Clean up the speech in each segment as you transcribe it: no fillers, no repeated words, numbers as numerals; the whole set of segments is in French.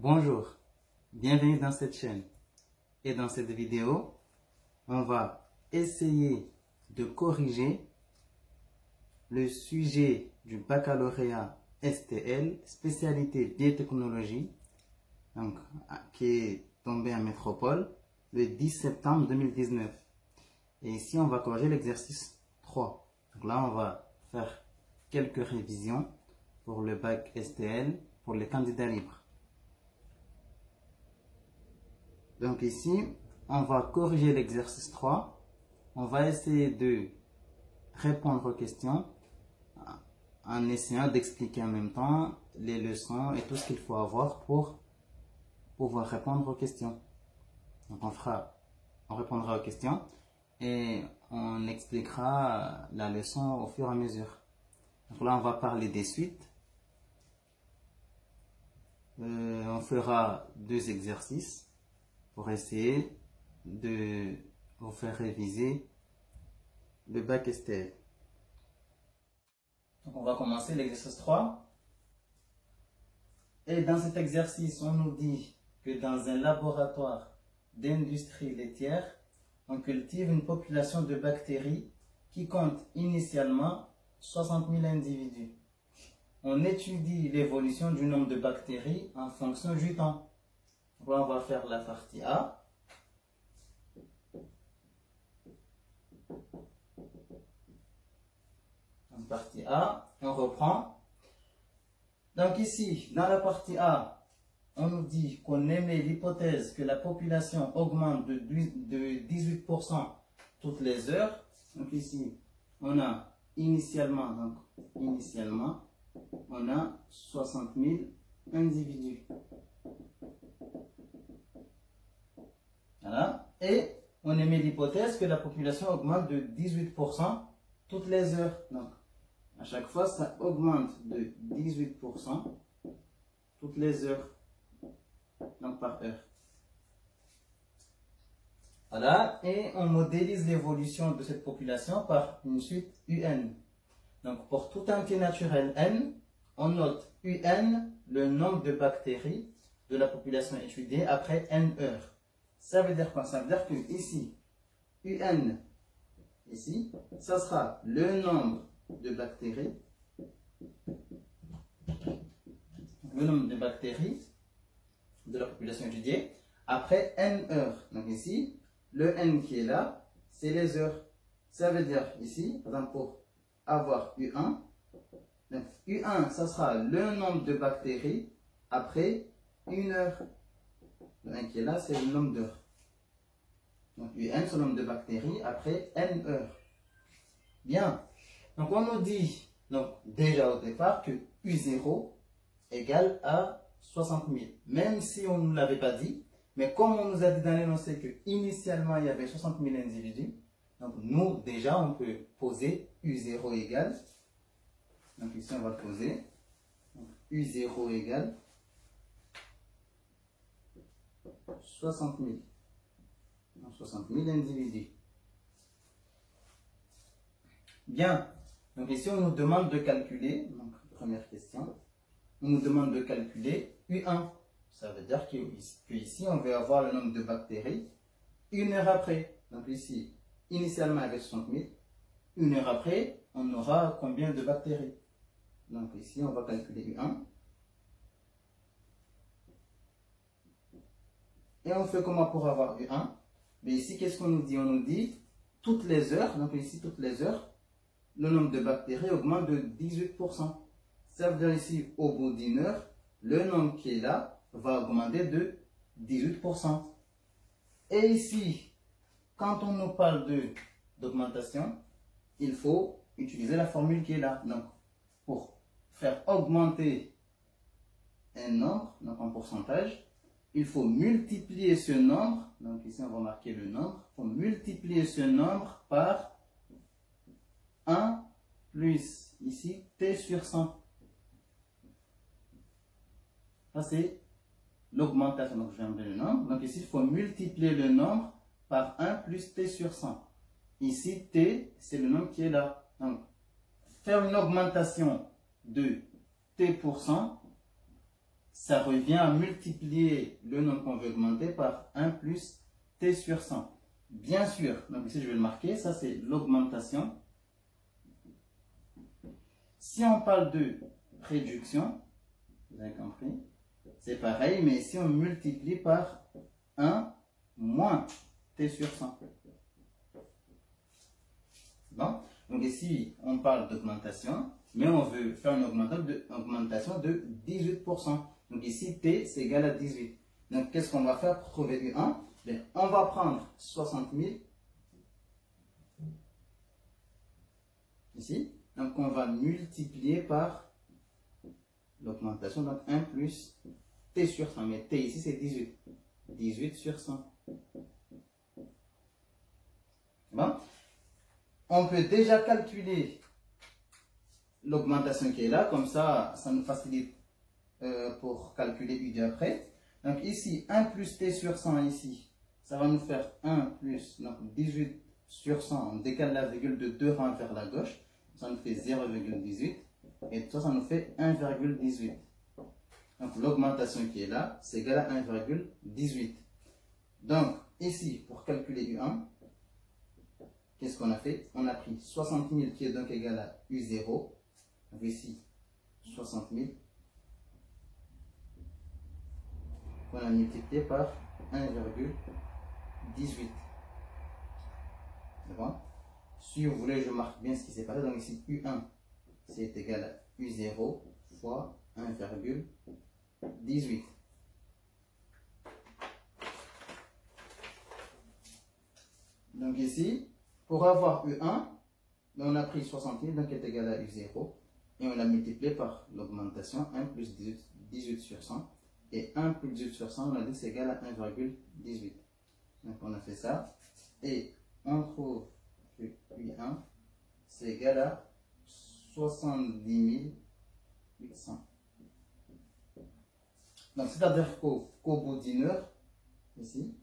Bonjour, bienvenue dans cette chaîne. Et dans cette vidéo, on va essayer de corriger le sujet du baccalauréat STL, spécialité biotechnologie, donc, qui est tombé en métropole le 10 septembre 2019. Et ici, on va corriger l'exercice 3. Donc là, on va faire quelques révisions pour le bac STL pour les candidats libres. Donc ici, on va corriger l'exercice 3. On va essayer de répondre aux questions en essayant d'expliquer en même temps les leçons et tout ce qu'il faut avoir pour pouvoir répondre aux questions. Donc on répondra aux questions et on expliquera la leçon au fur et à mesure. Donc là, on va parler des suites. On fera 2 exercices pour essayer de vous faire réviser le bac STL. Donc on va commencer l'exercice 3. Et dans cet exercice, on nous dit que dans un laboratoire d'industrie laitière, on cultive une population de bactéries qui compte initialement 60 000 individus. On étudie l'évolution du nombre de bactéries en fonction du temps. Donc là, on va faire la partie A. En partie A, on reprend. Donc ici, dans la partie A, on nous dit qu'on émet l'hypothèse que la population augmente de 18% toutes les heures. Donc ici, on a initialement, on a 60 000 individus. Voilà. Et on émet l'hypothèse que la population augmente de 18% toutes les heures. Donc, à chaque fois, ça augmente de 18% toutes les heures. Donc, par heure. Voilà. Et on modélise l'évolution de cette population par une suite UN. Donc, pour tout entier naturel N, on note UN, le nombre de bactéries de la population étudiée après N heures. Ça veut dire quoi? Ça veut dire que ici, UN, ici, ça sera le nombre de bactéries, de la population étudiée après N heures. Donc ici, le N qui est là, c'est les heures. Ça veut dire ici, par exemple, pour avoir U1, donc U1, ça sera le nombre de bactéries après 1 heure. Le 1 qui est là, c'est le nombre d'heures. Donc UN, c'est le nombre de bactéries après N heures. Bien. Donc on nous dit, donc déjà au départ, que U0 égale à 60 000. Même si on ne nous l'avait pas dit, mais comme on nous a dit dans l'énoncé que initialement il y avait 60 000 individus, donc nous déjà on peut poser U0 égale. Donc ici on va poser donc, U0 égale 60 000. 60 000 individus. Bien. Donc ici, on nous demande de calculer, donc première question, on nous demande de calculer U1. Ça veut dire qu'ici, on va avoir le nombre de bactéries 1 heure après. Donc ici, initialement avec 60 000, 1 heure après, on aura combien de bactéries? Donc ici, on va calculer U1. Et on fait comment pour avoir U1? Mais ici, qu'est-ce qu'on nous dit? On nous dit toutes les heures, donc ici, toutes les heures, le nombre de bactéries augmente de 18%. Ça veut dire ici, au bout d'1 heure, le nombre qui est là va augmenter de 18%. Et ici, quand on nous parle d'augmentation, il faut utiliser la formule qui est là. Donc, pour faire augmenter un nombre, donc en pourcentage, il faut multiplier ce nombre, donc ici on va marquer le nombre, il faut multiplier ce nombre par 1 plus ici T sur 100. Ça c'est l'augmentation, donc je vais enlever le nombre, donc ici il faut multiplier le nombre par 1 plus T sur 100. Ici T c'est le nombre qui est là, donc faire une augmentation de T%, ça revient à multiplier le nombre qu'on veut augmenter par 1 plus t sur 100. Bien sûr, donc ici je vais le marquer, ça c'est l'augmentation. Si on parle de réduction, vous avez compris, c'est pareil, mais ici on multiplie par 1 moins t sur 100. Bon, donc ici on parle d'augmentation, mais on veut faire une augmentation de 18%. Donc ici t c'est égal à 18. Donc qu'est-ce qu'on va faire pour trouver U1? Bien, on va prendre 60 000 ici. Donc on va multiplier par l'augmentation, donc 1 plus t sur 100. Mais t ici c'est 18. 18 sur 100. Bon. On peut déjà calculer l'augmentation qui est là, comme ça, ça nous facilite pour calculer U2 après. Donc ici, 1 plus t sur 100 ici, ça va nous faire 1 plus donc 18 sur 100. On décale la virgule de 2 rangs vers la gauche. Ça nous fait 0,18. Et ça nous fait 1,18. Donc l'augmentation qui est là, c'est égal à 1,18. Donc ici, pour calculer U1, qu'est-ce qu'on a fait? On a pris 60 000 qui est donc égal à U0. Donc ici, 60 000. On a multiplié par 1,18. C'est bon? Si vous voulez, je marque bien ce qui s'est passé. Donc ici, U1, c'est égal à U0 fois 1,18. Donc ici, pour avoir U1, on a pris 60 000, donc qui est égal à U0, et on l'a multiplié par l'augmentation 1 plus 18 sur 100. Et 1 plus 18 sur 100, on a dit que c'est égal à 1,18. Donc on a fait ça. Et on trouve que U1, c'est égal à 70 800. Donc c'est-à-dire qu'au bout d'une heure, ici,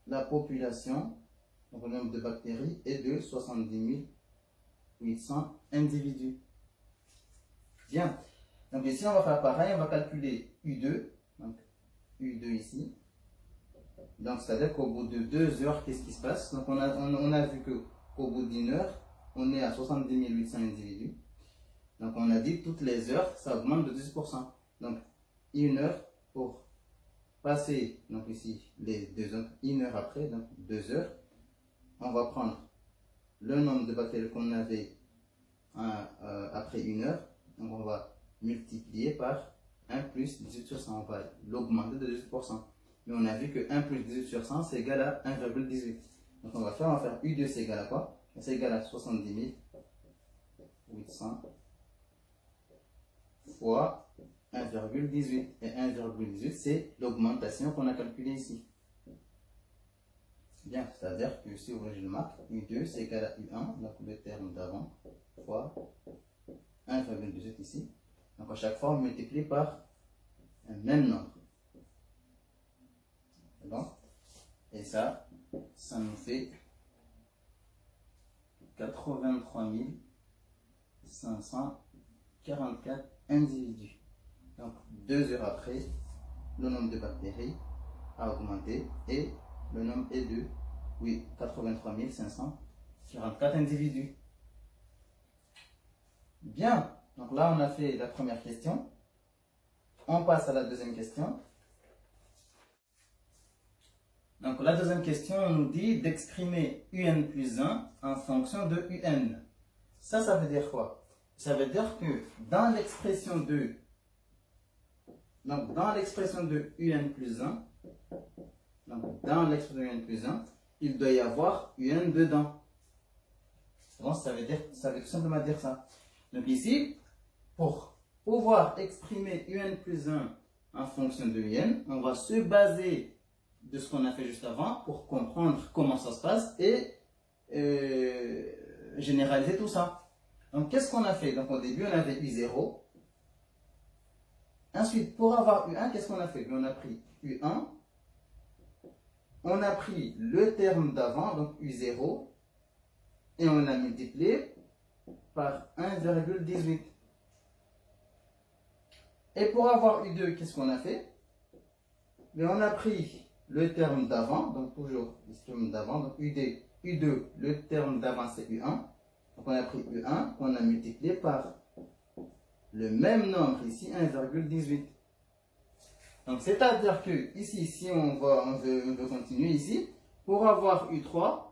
la population, donc le nombre de bactéries, est de 70 800 individus. Bien. Donc ici, on va faire pareil, on va calculer U2. Donc U2 ici. Donc c'est-à-dire qu'au bout de 2 heures, qu'est-ce qui se passe? Donc on a vu qu'au bout d'une heure, on est à 70 800 individus. Donc on a dit toutes les heures, ça augmente de 10%. Donc une heure pour passer, donc ici les 2 heures, une heure après, donc 2 heures, on va prendre le nombre de bactéries qu'on avait après une heure. Donc on va multiplier par 1 plus 18 sur 100, on va l'augmenter de 18%. Mais on a vu que 1 plus 18 sur 100, c'est égal à 1,18. Donc on va faire U2, c'est égal à quoi? C'est égal à 70 800 fois 1,18. Et 1,18, c'est l'augmentation qu'on a calculée ici. Bien, c'est-à-dire que si vous voulez, je le marque, U2, c'est égal à U1, donc le terme d'avant, fois 1,18 ici. Donc à chaque fois, on multiplie par un même nombre. Bon. Et ça nous fait 83 544 individus. Donc 2 heures après, le nombre de bactéries a augmenté et le nombre est de 83 544 individus. Bien, donc là on a fait la première question. On passe à la deuxième question. Donc la deuxième question, on nous dit d'exprimer UN plus 1 en fonction de UN. Ça veut dire quoi? Ça veut dire que dans l'expression de UN plus 1, il doit y avoir UN dedans. Donc ça veut tout simplement dire ça. Donc ici, pour pouvoir exprimer UN plus 1 en fonction de UN, on va se baser de ce qu'on a fait juste avant pour comprendre comment ça se passe et généraliser tout ça. Donc qu'est-ce qu'on a fait? Donc au début on avait U0. Ensuite pour avoir U1, qu'est-ce qu'on a fait? On a pris U1, on a pris le terme d'avant, donc U0, et on a multiplié par 1,18. Et pour avoir U2, qu'est-ce qu'on a fait? Mais on a pris le terme d'avant, donc toujours le terme d'avant, donc U2, le terme d'avant c'est U1. Donc on a pris U1 qu'on a multiplié par le même nombre ici, 1,18. Donc c'est-à-dire que ici, si on veut continuer ici, pour avoir U3,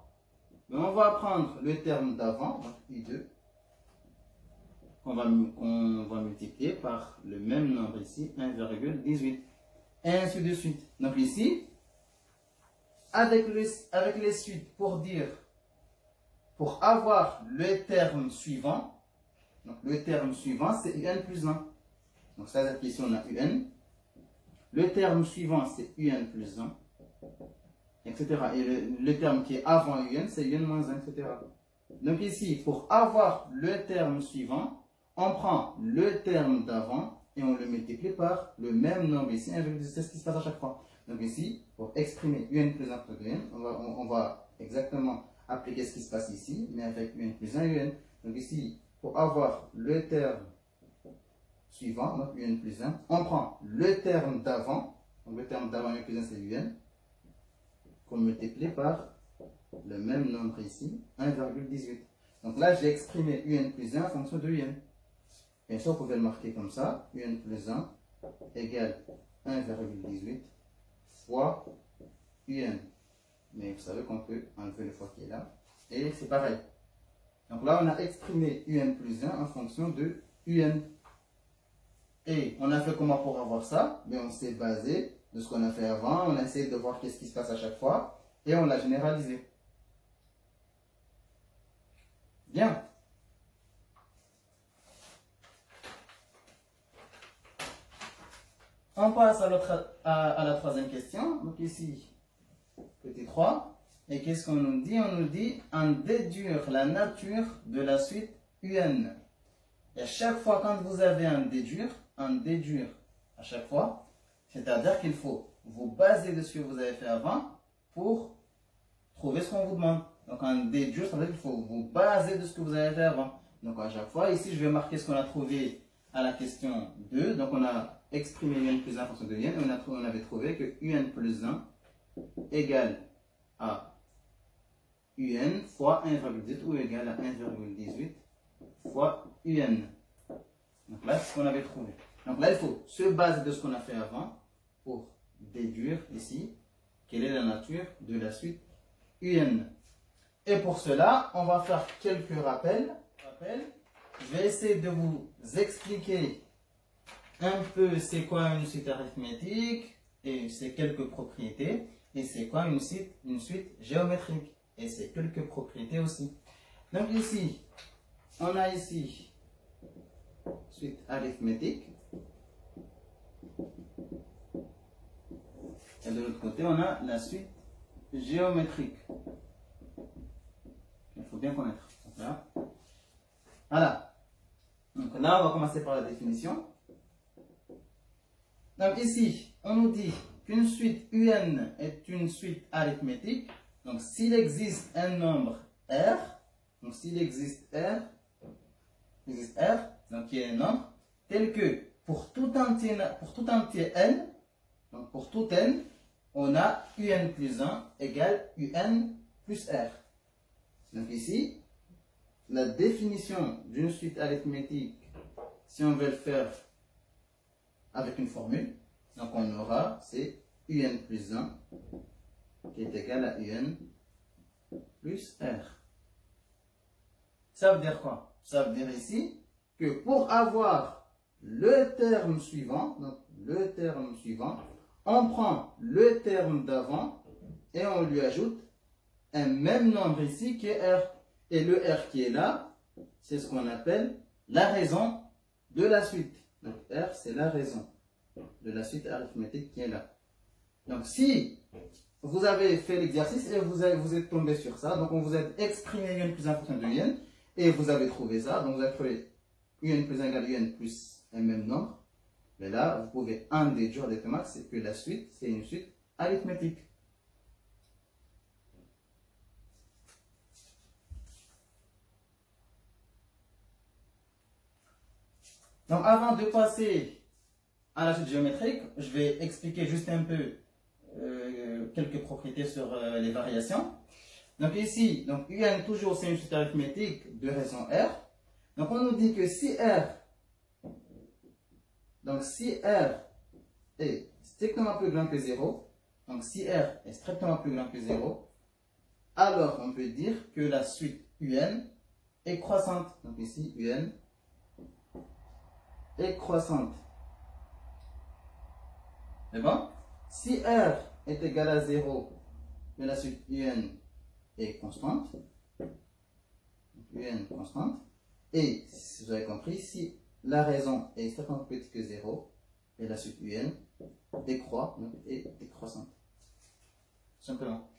ben on va prendre le terme d'avant, donc U2, qu'on va multiplier par le même nombre ici, 1,18. Et ainsi de suite. Donc ici, avec les suites, pour avoir le terme suivant, donc le terme suivant c'est UN plus 1. Donc c'est-à-dire qu'ici on a UN. Le terme suivant c'est UN plus 1, etc. Et le terme qui est avant UN c'est UN moins 1, etc. Donc ici, pour avoir le terme suivant, on prend le terme d'avant et on le multiplie par le même nombre ici, 1,18, c'est ce qui se passe à chaque fois. Donc ici, pour exprimer UN plus 1 contre UN, on va exactement appliquer ce qui se passe ici, mais avec UN plus 1 UN. Donc ici, pour avoir le terme suivant, donc UN plus 1, on prend le terme d'avant, donc le terme d'avant UN plus 1 c'est UN, qu'on multiplie par le même nombre ici, 1,18. Donc là, j'ai exprimé UN plus 1 en fonction de UN. Bien sûr, vous pouvez le marquer comme ça, UN plus 1 égale 1,18 fois UN. Mais vous savez qu'on peut enlever le fois qui est là. Et c'est pareil. Donc là, on a exprimé UN plus 1 en fonction de UN. Et on a fait comment pour avoir ça? Bien, on s'est basé de ce qu'on a fait avant. On a essayé de voir qu'est-ce qui se passe à chaque fois. Et on l'a généralisé. Bien. On passe à la troisième question. Donc ici, petit 3. Et qu'est-ce qu'on nous dit? On nous dit en déduire la nature de la suite UN. Et à chaque fois quand vous avez un déduire à chaque fois, c'est-à-dire qu'il faut vous baser de ce que vous avez fait avant pour trouver ce qu'on vous demande. Donc en déduire, ça veut dire qu'il faut vous baser de ce que vous avez fait avant. Donc à chaque fois, ici je vais marquer ce qu'on a trouvé à la question 2. Donc on a exprimé UN plus 1 en fonction de UN. On avait trouvé que UN plus 1 égale à UN fois 1,18 ou égale à 1,18 fois UN. Donc là, c'est ce qu'on avait trouvé. Donc là, il faut se baser de ce qu'on a fait avant pour déduire ici quelle est la nature de la suite UN. Et pour cela, on va faire quelques rappels. Je vais essayer de vous expliquer un peu c'est quoi une suite arithmétique et ses quelques propriétés. Et c'est quoi une suite géométrique et ses quelques propriétés aussi. Donc ici, on a ici suite arithmétique. Et de l'autre côté, on a la suite géométrique. Il faut bien connaître. Voilà. Donc là, on va commencer par la définition. Donc ici, on nous dit qu'une suite UN est une suite arithmétique. Donc s'il existe un nombre R, donc s'il existe R, donc qui est un nombre, tel que pour tout entier N, donc pour tout N, on a UN plus 1 égale UN plus R. Donc ici, la définition d'une suite arithmétique, si on veut le faire avec une formule, donc on aura, c'est UN plus 1 qui est égal à UN plus R. Ça veut dire quoi? Ça veut dire ici que pour avoir le terme suivant, on prend le terme d'avant et on lui ajoute un même nombre ici qui est R. Et le R qui est là, c'est ce qu'on appelle la raison de la suite. Donc R, c'est la raison de la suite arithmétique qui est là. Donc si vous avez fait l'exercice et vous êtes tombé sur ça, donc on vous a exprimé UN plus 1 fonction de UN, et vous avez trouvé ça, donc vous avez trouvé UN plus 1 égale UN plus un même nombre, mais là, vous pouvez en déduire des max, c'est que la suite, c'est une suite arithmétique. Donc avant de passer à la suite géométrique, je vais expliquer juste un peu quelques propriétés sur les variations. Donc ici, donc UN toujours c'est une suite arithmétique de raison R. Donc on nous dit que si R est strictement plus grand que 0, donc si R est strictement plus grand que 0, alors on peut dire que la suite UN est croissante. Donc ici, UN est croissante. C'est bon? Si R est égal à 0, mais la suite UN est constante, UN constante, et si vous avez compris, si la raison est strictement plus petite que 0, et la suite UN décroît, donc est décroissante. Simplement.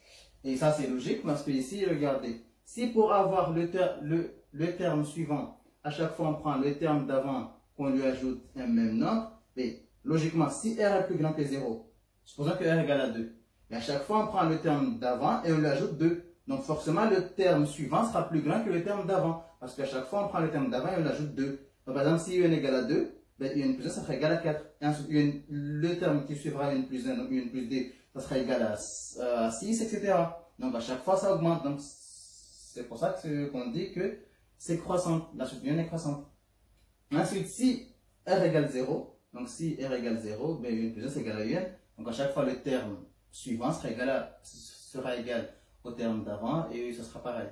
Et ça c'est logique parce que ici, regardez, si pour avoir le terme suivant, à chaque fois on prend le terme d'avant, qu'on lui ajoute un même nombre, mais logiquement, si R est plus grand que 0, supposons que R égale à 2, et à chaque fois on prend le terme d'avant et on lui ajoute 2. Donc forcément, le terme suivant sera plus grand que le terme d'avant, parce qu'à chaque fois on prend le terme d'avant et on lui ajoute 2. Donc par exemple, si UN égale à 2, ben, UN plus 1, ça sera égal à 4. Et ensuite, le terme qui suivra UN plus 1, donc UN plus 2, ça sera égal à 6, etc. Donc à chaque fois, ça augmente. Donc c'est pour ça qu'on dit que c'est croissant. La suite UN est croissante. Ensuite, si R égale 0, donc si R égale 0, ben UN plus 1 c'est égal à UN. Donc à chaque fois, le terme suivant sera égal au terme d'avant et ça sera pareil.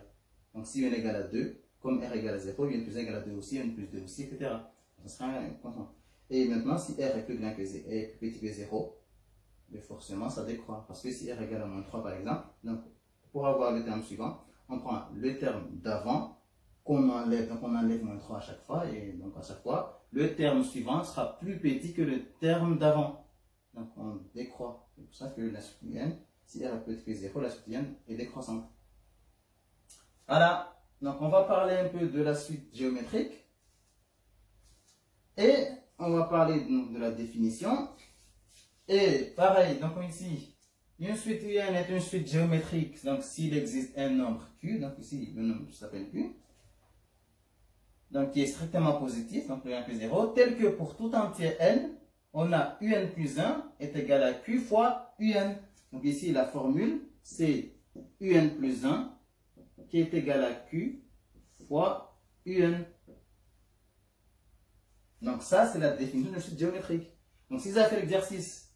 Donc si UN égale à 2, comme R égale à 0, UN plus 1 égale à 2 aussi, UN plus 2 aussi, etc. Ça sera constant. Et maintenant, si R est plus grand que 0, est plus petit que 0, mais forcément ça décroît. Parce que si R égale à moins 3 par exemple, donc pour avoir le terme suivant, on prend le terme d'avant qu'on enlève, donc on enlève moins 3 à chaque fois, et donc à chaque fois, le terme suivant sera plus petit que le terme d'avant. Donc on décroît. C'est pour ça que la suite UN, si R est plus petit que 0, la suite UN est décroissante. Voilà, donc on va parler un peu de la suite géométrique. Et on va parler donc de la définition. Et pareil, donc ici, une suite UN est une suite géométrique, donc s'il existe un nombre Q, donc ici le nombre s'appelle Q, donc qui est strictement positif, donc plus grand que 0, tel que pour tout entier N, on a UN plus 1 est égal à Q fois UN. Donc ici la formule c'est UN plus 1 qui est égal à Q fois UN. Donc ça c'est la définition d'une suite géométrique. Donc si vous avez fait l'exercice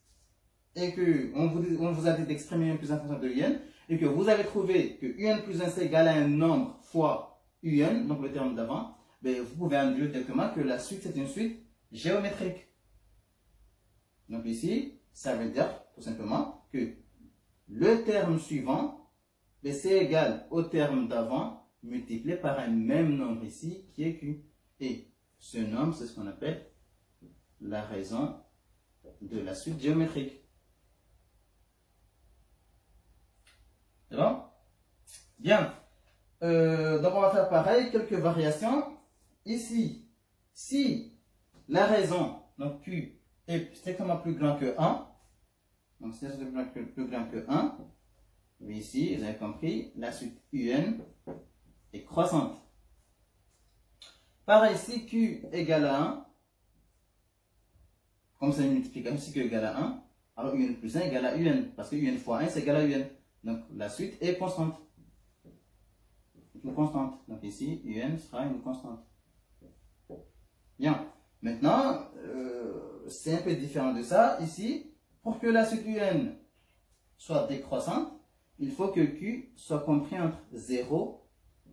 et qu'on vous a dit d'exprimer UN plus 1 en fonction de UN, et que vous avez trouvé que UN plus 1 c'est égal à un nombre fois UN, donc le terme d'avant, ben vous pouvez induire directement que la suite c'est une suite géométrique. Donc ici, ça veut dire tout simplement que le terme suivant, ben, c'est égal au terme d'avant multiplié par un même nombre ici qui est Q. Et ce nombre, c'est ce qu'on appelle la raison de la suite géométrique. C'est bon? Bien. Donc on va faire pareil, quelques variations. Ici, si la raison, donc Q, est strictement plus grand que 1, donc c'est plus grand que 1, mais ici, vous avez compris, la suite UN est croissante. Pareil, si Q égale à 1, comme c'est une multiplication, si Q égale à 1, alors UN plus 1 égale à UN, parce que UN fois 1 c'est égal à UN. Donc la suite est constante. Une constante. Donc ici, UN sera une constante. Bien. Maintenant, c'est un peu différent de ça. Ici, pour que la suite UN soit décroissante, il faut que Q soit compris entre 0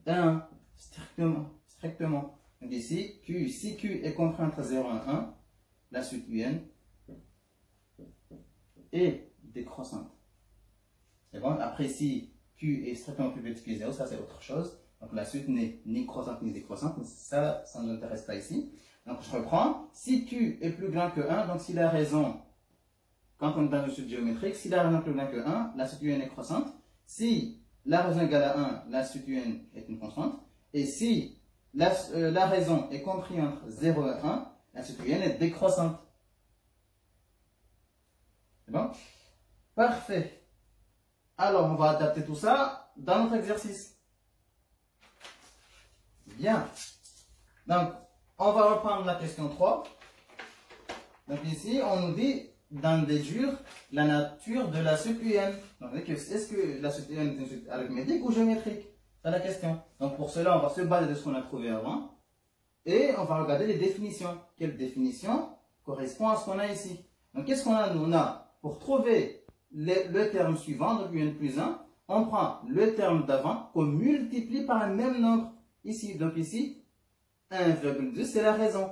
et 1. Strictement. Donc ici, si Q est compris entre 0 et 1, la suite UN est décroissante. C'est bon. Après, si Q est strictement plus petit que 0, ça c'est autre chose. Donc la suite n'est ni croissante ni décroissante. Ça ne nous intéresse pas ici. Donc je reprends. Si Q est plus grand que 1, donc si la raison, quand on est dans une suite géométrique, si la raison est plus grand que 1, la suite UN est croissante. Si la raison égale à 1, la suite UN est une constante. Et si la raison est comprise entre 0 et 1, la suite UN est décroissante. C'est bon? Parfait. Alors, on va adapter tout ça dans notre exercice. Bien. Donc, on va reprendre la question 3. Donc ici, on nous dit d'en déduire la nature de la suite UN. Donc, est-ce que la suite UN est une suite arithmétique ou géométrique? C'est la question. Donc pour cela, on va se baser de ce qu'on a trouvé avant. Et on va regarder les définitions. Quelle définition correspond à ce qu'on a ici? Donc qu'est-ce qu'on a? On a, pour trouver le terme suivant, donc UN plus 1, on prend le terme d'avant qu'on multiplie par un même nombre. Ici, donc ici, 1,2, c'est la raison.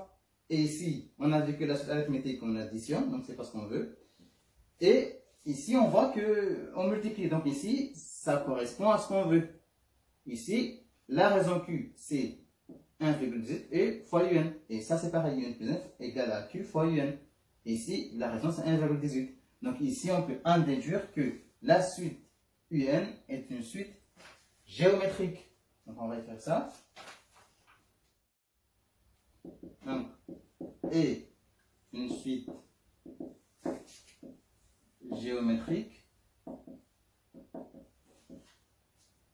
Et ici, on a vu que la suite arithmétique, on additionne, donc c'est pas ce qu'on veut. Et ici, on voit qu'on multiplie. Donc ici, ça correspond à ce qu'on veut. Ici, la raison Q, c'est 1,18 et fois UN. Et ça, c'est pareil, UN plus 9 égale à Q fois UN. Et ici, la raison, c'est 1,18. Donc ici, on peut en déduire que la suite UN est une suite géométrique. Donc on va écrire ça. Donc, et une suite géométrique.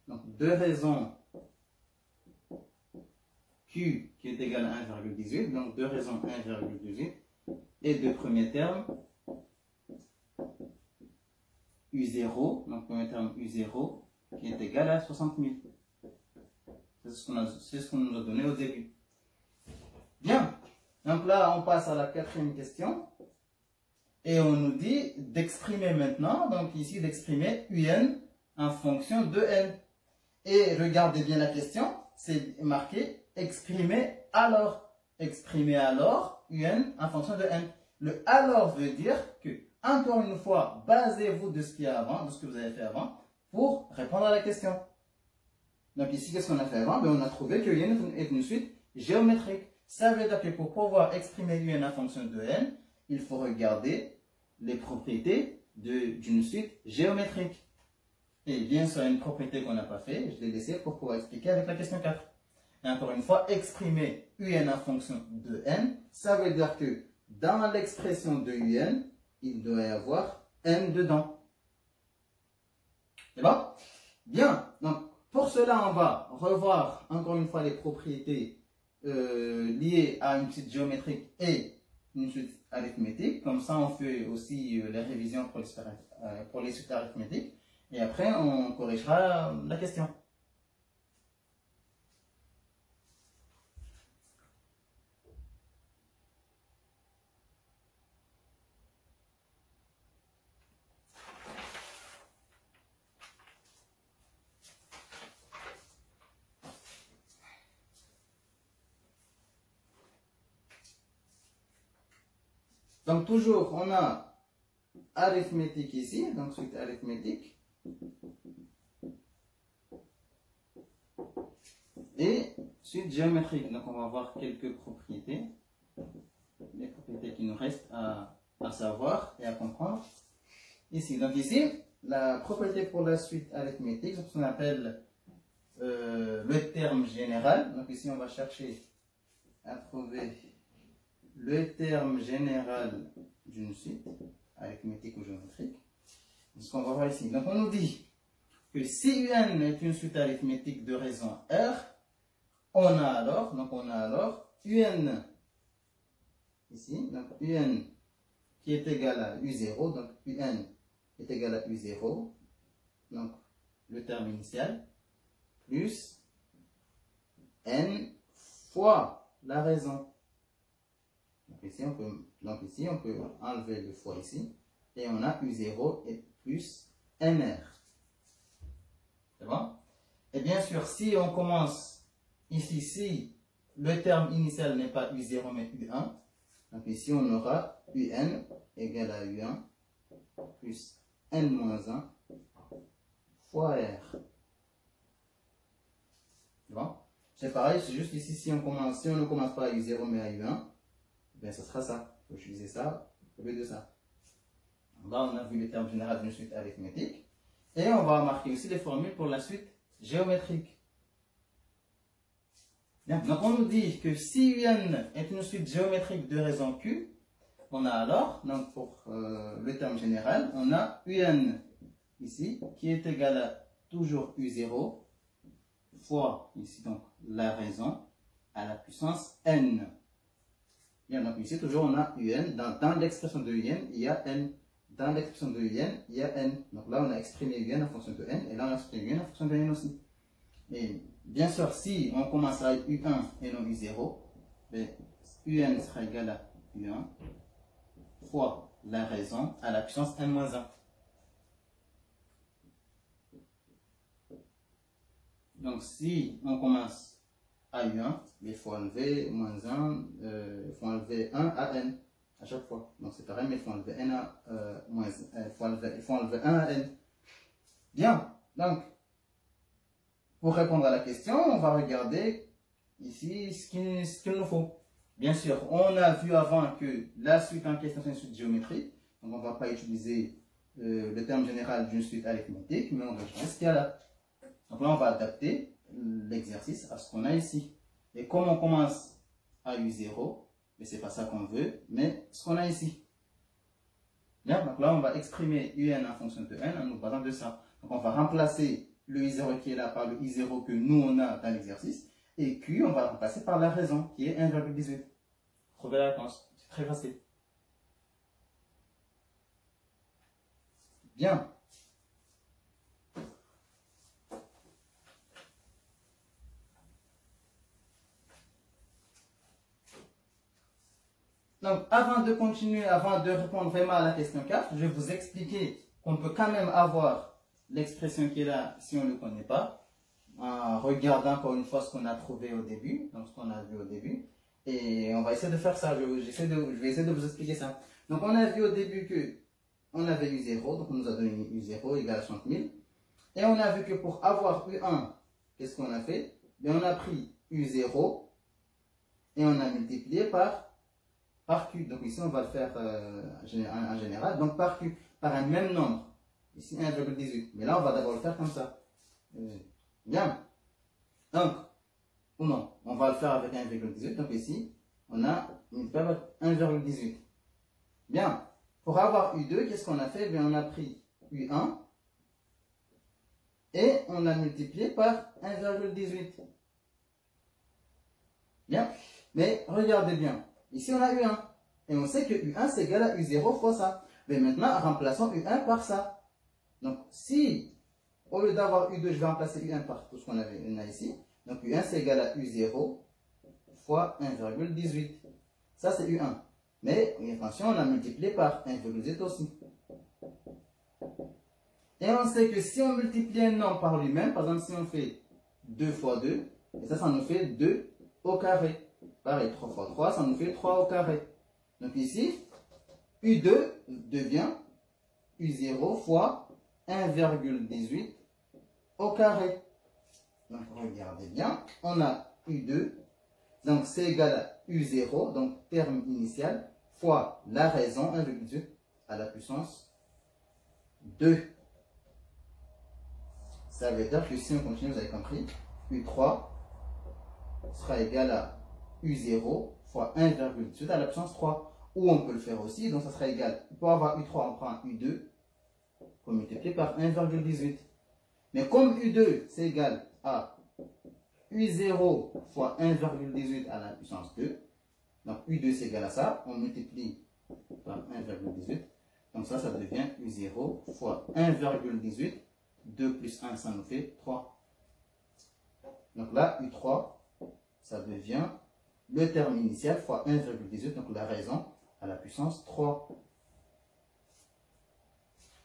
Donc, deux raisons Q qui est égal à 1,18. Donc, deux raisons 1,18. Et deux premiers termes U0. Donc, premier terme U0 qui est égal à 60 000. C'est ce qu'on nous a donné au début. Bien. Donc là, on passe à la quatrième question. Et on nous dit d'exprimer maintenant, donc ici d'exprimer UN en fonction de N. Et regardez bien la question, c'est marqué exprimer alors. Exprimer alors UN en fonction de N. Le alors veut dire que, encore une fois, basez-vous de ce qu'il y a avant, de ce que vous avez fait avant, pour répondre à la question. Donc ici, qu'est-ce qu'on a fait avant? Ben, on a trouvé que UN est une suite géométrique. Ça veut dire que pour pouvoir exprimer UN en fonction de N, il faut regarder les propriétés d'une suite géométrique. Et bien sûr, une propriété qu'on n'a pas fait, je l'ai laissée pour pouvoir expliquer avec la question 4. Et encore une fois, exprimer UN en fonction de N, ça veut dire que dans l'expression de UN, il doit y avoir N dedans. C'est bon? Bien. Donc, pour cela, on va revoir encore une fois les propriétés liées à une suite géométrique et une suite arithmétique. Comme ça, on fait aussi les révisions pour les suites arithmétiques. Et après, on corrigera la question. Donc toujours, on a arithmétique ici, donc suite arithmétique. Et suite géométrique. Donc on va voir quelques propriétés. Les propriétés qui nous restent à savoir et à comprendre. Ici, donc ici, la propriété pour la suite arithmétique, c'est ce qu'on appelle le terme général. Donc ici, on va chercher à trouver le terme général d'une suite arithmétique ou géométrique. C'est ce qu'on va voir ici. Donc on nous dit que si UN est une suite arithmétique de raison R, on a alors UN ici, donc UN qui est égal à U0, donc UN est égal à U0, donc le terme initial, plus N fois la raison. Donc ici, on peut enlever le fois ici, et on a U0 et plus NR. C'est bon? Et bien sûr, si on commence ici, si le terme initial n'est pas U0 mais U1, donc ici on aura UN égale à U1 plus N-1 fois R. C'est bon? C'est pareil, c'est juste ici, si on ne commence pas à U0 mais à U1, bien ce sera ça. Il faut utiliser ça au lieu de ça. Là, on a vu le terme général d'une suite arithmétique. Et on va marquer aussi les formules pour la suite géométrique. Bien. Donc on nous dit que si UN est une suite géométrique de raison Q, on a alors, donc pour le terme général, on a UN ici qui est égal à toujours U0 fois ici donc la raison à la puissance N. Bien, donc ici, toujours, on a un. Dans l'expression de un, il y a n. Dans l'expression de un, il y a n. Donc là, on a exprimé un en fonction de n, et là, on a exprimé un en fonction de n aussi. Et bien sûr, si on commence à U1 et non U0, ben, UN sera égal à U1 fois la raison à la puissance n-1. Donc, si on commence à U1, il faut enlever moins 1, il faut enlever 1 à n à chaque fois. Donc, c'est pareil, mais il faut enlever n à moins, il faut enlever 1 à n. Bien, donc, pour répondre à la question, on va regarder ici ce qu'il nous faut. Bien sûr, on a vu avant que la suite en question, c'est une suite géométrique. Donc, on ne va pas utiliser le terme général d'une suite arithmétique, mais on va changer ce qu'il y a là. Donc là, on va adapter l'exercice à ce qu'on a ici. Et comme on commence à U0, mais ce n'est pas ça qu'on veut, mais ce qu'on a ici. Bien, donc là, on va exprimer UN en fonction de n en nous basant de ça. Donc, on va remplacer le I0 qui est là par le I0 que nous, on a dans l'exercice. Et Q, on va le remplacer par la raison, qui est 1,18. Trouvez la réponse. C'est très facile. Bien. Donc, avant de continuer, avant de répondre vraiment à la question 4, je vais vous expliquer qu'on peut quand même avoir l'expression qui est là si on ne le connaît pas, en regardant encore une fois ce qu'on a trouvé au début, donc ce qu'on a vu au début. Et on va essayer de faire ça, je vais essayer de vous expliquer ça. Donc, on a vu au début que on avait U0, donc on nous a donné U0 égale à 60 000. Et on a vu que pour avoir U1, qu'est-ce qu'on a fait? Bien, on a pris U0 et on a multiplié par Q. Donc ici, on va le faire en général. Donc par Q, par un même nombre. Ici, 1,18. Mais là, on va d'abord le faire comme ça. Bien. Donc, ou non, on va le faire avec 1,18. Donc ici, on a une période 1,18. Bien. Pour avoir U2, qu'est-ce qu'on a fait? Bien, on a pris U1 et on a multiplié par 1,18. Bien. Mais regardez bien. Ici, on a U1. Et on sait que U1, c'est égal à U0 fois ça. Mais maintenant, remplaçons U1 par ça. Donc, si, au lieu d'avoir U2, je vais remplacer U1 par tout ce qu'on a ici. Donc, U1, c'est égal à U0 fois 1,18. Ça, c'est U1. Mais, attention, on a multiplié par 1,18 aussi. Et on sait que si on multiplie un nombre par lui-même, par exemple, si on fait 2 fois 2, et ça nous fait 2 au carré. Pareil, 3 fois 3, ça nous fait 3 au carré. Donc ici, U2 devient U0 fois 1,18 au carré. Donc regardez bien, on a U2, donc c'est égal à U0, donc terme initial, fois la raison 1,18 à la puissance 2. Ça veut dire que si on continue, vous avez compris, U3 sera égal à U0 fois 1,18 à la puissance 3. Ou on peut le faire aussi, donc ça sera égal. Pour avoir U3, on prend U2, pour multiplier par 1,18. Mais comme U2, c'est égal à U0 fois 1,18 à la puissance 2, donc U2 c'est égal à ça, on multiplie par 1,18, donc ça devient U0 fois 1,18, 2 plus 1, ça nous fait 3. Donc là, U3, ça devient le terme initial fois 1,18, donc la raison à la puissance 3.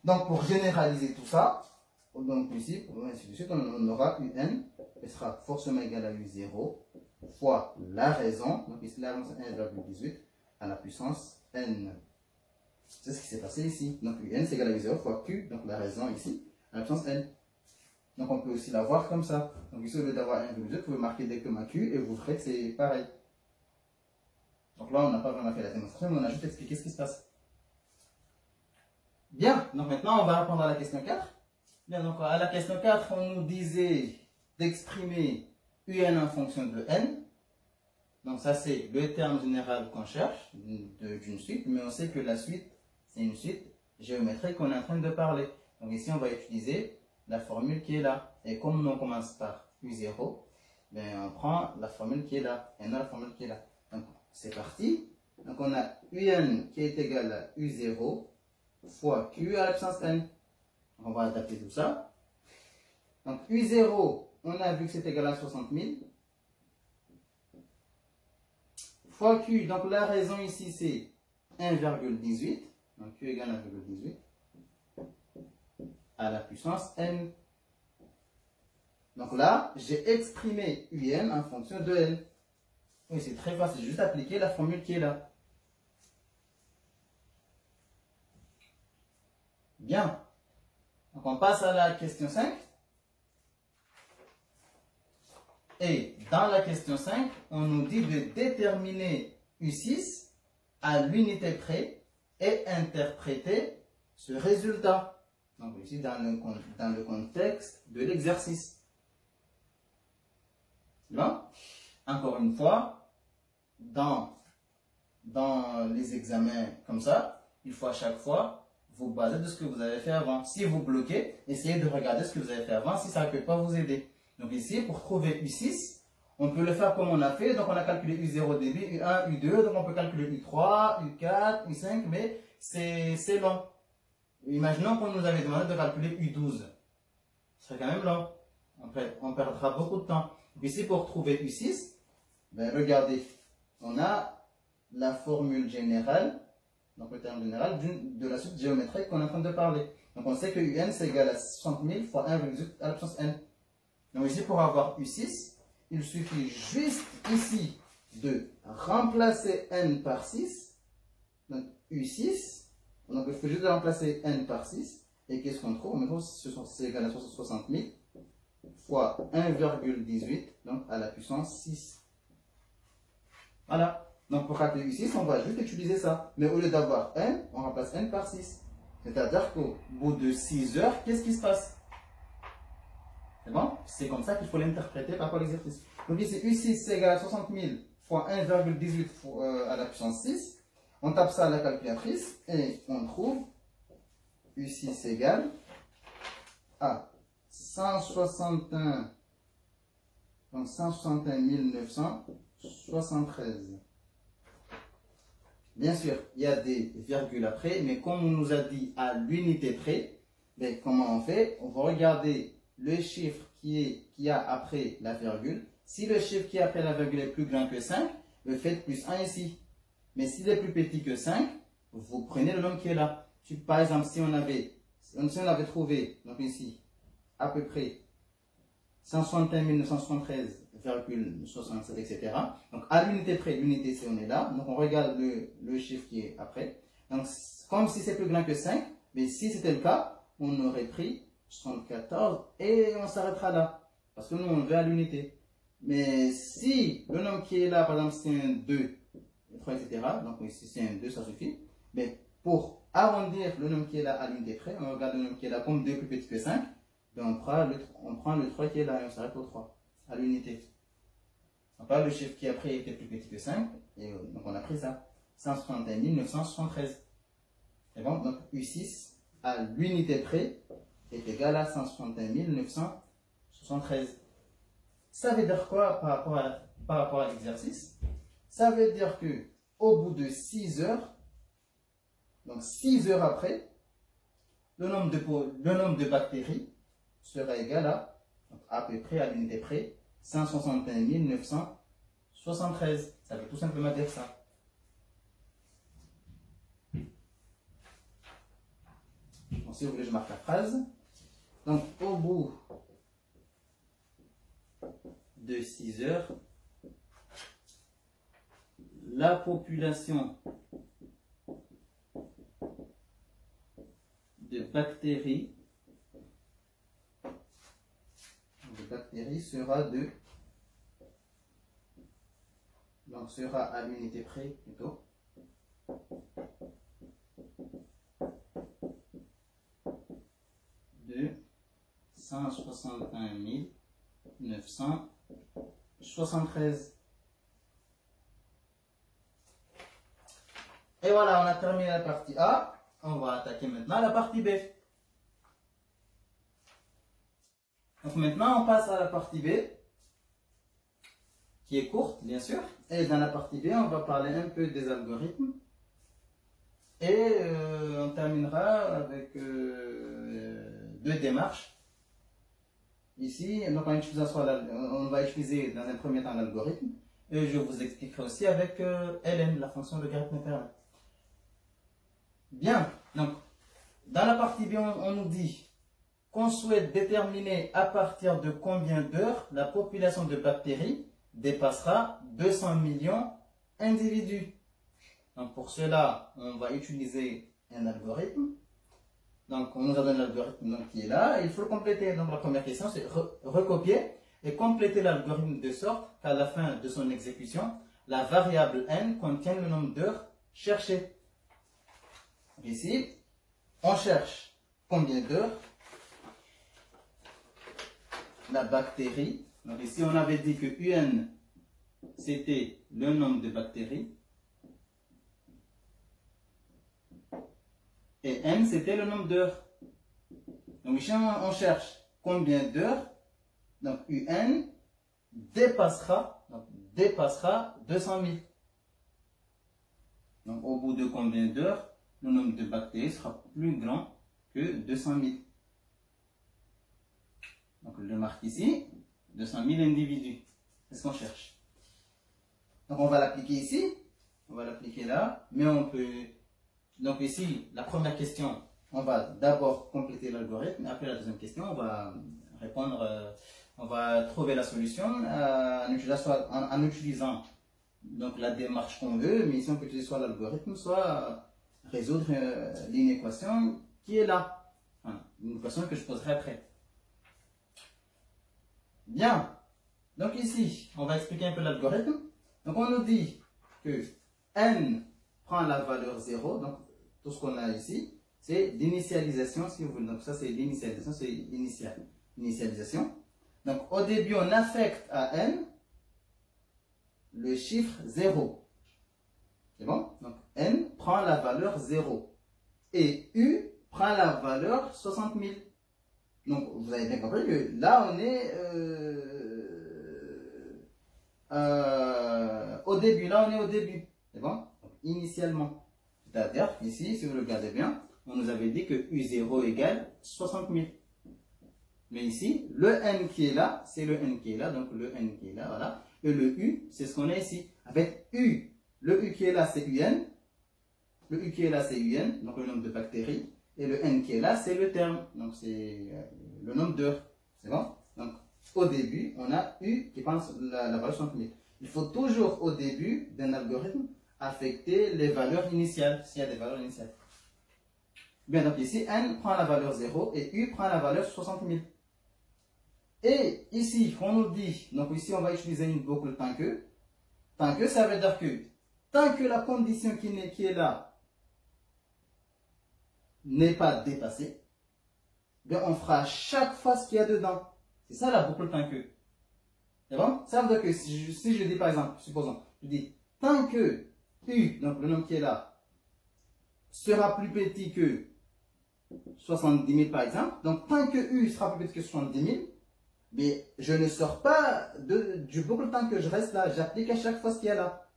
Donc pour généraliser tout ça, donc ici, ainsi de suite, on aura UN, qui sera forcément égal à U0 fois la raison, donc ici la raison c'est 1,18 à la puissance N. C'est ce qui s'est passé ici. Donc UN c'est égal à U0 fois Q, donc la raison ici, à la puissance N. Donc on peut aussi l'avoir comme ça. Donc ici au lieu d'avoir 1,18, vous pouvez marquer directement Q et vous verrez que c'est pareil. Donc là, on n'a pas vraiment fait la démonstration, mais on a juste expliqué ce qui se passe. Bien, donc maintenant, on va répondre à la question 4. Bien, donc à la question 4, on nous disait d'exprimer UN en fonction de n. Donc ça, c'est le terme général qu'on cherche d'une suite, mais on sait que la suite, c'est une suite géométrique qu'on est en train de parler. Donc ici, on va utiliser la formule qui est là. Et comme on commence par U0, ben, on prend la formule qui est là, et non la formule qui est là. Donc, c'est parti. Donc on a UN qui est égal à U0 fois Q à la puissance N. On va adapter tout ça. Donc U0, on a vu que c'est égal à 60 000. Fois Q, donc la raison ici c'est 1,18. Donc Q égale 1,18 à la puissance N. Donc là, j'ai exprimé UN en fonction de N. Oui, c'est très facile, juste appliquer la formule qui est là. Bien. Donc on passe à la question 5. Et dans la question 5, on nous dit de déterminer U6 à l'unité près et interpréter ce résultat. Donc ici dans le contexte de l'exercice. Bon. Encore une fois, dans les examens comme ça, il faut à chaque fois vous baser de ce que vous avez fait avant. Si vous bloquez, essayez de regarder ce que vous avez fait avant si ça ne peut pas vous aider. Donc ici, pour trouver U6, on peut le faire comme on a fait. Donc on a calculé U0 au début, U1, U2. Donc on peut calculer U3, U4, U5, mais c'est long. Imaginons qu'on nous avait demandé de calculer U12. Ce serait quand même long. On perdra beaucoup de temps. Donc ici, pour trouver U6, ben regardez, on a la formule générale, donc le terme général de la suite géométrique qu'on est en train de parler. Donc on sait que UN c'est égal à 60 000 fois 1,18 à la puissance N. Donc ici, pour avoir U6, il suffit juste ici de remplacer N par 6. Donc U6, donc il faut juste remplacer N par 6. Et qu'est-ce qu'on trouve? On trouve que c'est égal à 60 000 fois 1,18, donc à la puissance 6. Voilà. Donc pour calculer U6, on va juste utiliser ça. Mais au lieu d'avoir N, on remplace N par 6. C'est-à-dire qu'au bout de 6 heures, qu'est-ce qui se passe? C'est bon? C'est comme ça qu'il faut l'interpréter par rapport à l'exercice. Donc ici, U6 c'est égal à 60 000 fois 1,18 à la puissance 6. On tape ça à la calculatrice et on trouve U6 égale à 161 973. Bien sûr, il y a des virgules après, mais comme on nous a dit à l'unité près, ben, comment on fait? On va regarder le chiffre qui a après la virgule. Si le chiffre qui est après la virgule est plus grand que 5, vous faites plus 1 ici. Mais s'il est plus petit que 5, vous prenez le nombre qui est là. Par exemple, si on avait trouvé, donc ici, à peu près 161 973,67, etc. Donc à l'unité près, l'unité c'est on est là. Donc on regarde le chiffre qui est après. Donc comme si c'est plus grand que 5, mais si c'était le cas, on aurait pris 74 et on s'arrêtera là. Parce que nous on veut à l'unité. Mais si le nombre qui est là, par exemple, c'est un 2, 3, etc. Donc ici c'est un 2, ça suffit. Mais pour arrondir le nombre qui est là à l'unité près, on regarde le nombre qui est là comme 2 plus petit que 5. Ben on prend le 3 qui est là et on s'arrête au 3, à l'unité. Donc là, le chiffre qui après était plus petit que 5, et donc on a pris ça. 161 973. Et bon, donc U6 à l'unité près est égal à 161 973. Ça veut dire quoi par rapport à l'exercice? Ça veut dire que au bout de 6 heures, donc 6 heures après, le nombre de bactéries sera égal à peu près à l'unité près 161 973. Ça veut tout simplement dire ça. Donc, si vous voulez, je marque la phrase. Donc, au bout de 6 heures, la population de bactéries sera à l'unité près plutôt de 161 973. Et voilà, on a terminé la partie A. On va attaquer maintenant la partie B. Donc maintenant, on passe à la partie B. qui est courte, bien sûr. Et dans la partie B, on va parler un peu des algorithmes. Et on terminera avec deux démarches. Ici, donc on va utiliser dans un premier temps l'algorithme. Et je vous expliquerai aussi avec ln, la fonction logarithme interne. Bien, donc dans la partie B, on nous dit qu'on souhaite déterminer à partir de combien d'heures la population de bactéries dépassera 200 millions d'individus. Donc pour cela, on va utiliser un algorithme. Donc on nous a donné l'algorithme qui est là. Il faut le compléter. Donc la première question, c'est recopier et compléter l'algorithme de sorte qu'à la fin de son exécution, la variable n contienne le nombre d'heures cherchées. Ici, on cherche combien d'heures la bactérie. Donc ici, on avait dit que UN, c'était le nombre de bactéries. Et N, c'était le nombre d'heures. Donc ici, on cherche combien d'heures. Donc UN dépassera 200 000. Donc au bout de combien d'heures, le nombre de bactéries sera plus grand que 200 000. Donc je le marque ici, 200 000 individus. C'est ce qu'on cherche. Donc on va l'appliquer ici, on va l'appliquer là, mais on peut... Donc ici, la première question, on va d'abord compléter l'algorithme, après la deuxième question, on va répondre, on va trouver la solution en utilisant donc, la démarche qu'on veut, mais ici on peut utiliser soit l'algorithme, soit résoudre l'inéquation qui est là. Voilà, une équation que je poserai après. Bien, donc ici, on va expliquer un peu l'algorithme. Donc on nous dit que n prend la valeur 0, donc tout ce qu'on a ici, c'est l'initialisation, si vous voulez. Donc ça c'est l'initialisation, c'est initialisation. Donc au début, on affecte à n le chiffre 0. C'est bon? Donc n prend la valeur 0. Et u prend la valeur 60 000. Donc vous avez bien compris que là on est au début. Là on est au début. C'est bon? Donc, initialement. C'est-à-dire, ici, si vous regardez bien, on nous avait dit que U0 égale 60 000. Mais ici, le N qui est là, c'est le N qui est là, donc le N qui est là, voilà. Et le U, c'est ce qu'on a ici. Avec U, le U qui est là, c'est UN. Le U qui est là, c'est UN, donc le nombre de bactéries. Et le N qui est là, c'est le terme, donc c'est le nombre d'heures. C'est bon? Donc, au début, on a U qui prend la valeur 60 000. Il faut toujours, au début d'un algorithme, affecter les valeurs initiales, s'il y a des valeurs initiales. Bien, donc ici, n prend la valeur 0 et u prend la valeur 60 000. Et ici, on nous dit, donc ici, on va utiliser une boucle tant que. Tant que, ça veut dire que tant que la condition qui est là n'est pas dépassée, bien, on fera chaque fois ce qu'il y a dedans. C'est ça la boucle tant que. C'est bon? Ça veut dire que si je dis par exemple, supposons, je dis tant que U, donc le nombre qui est là, sera plus petit que 70 000 par exemple, donc tant que U sera plus petit que 70 000, mais je ne sors pas du boucle tant que je reste là, j'applique à chaque fois ce qu'il y a là.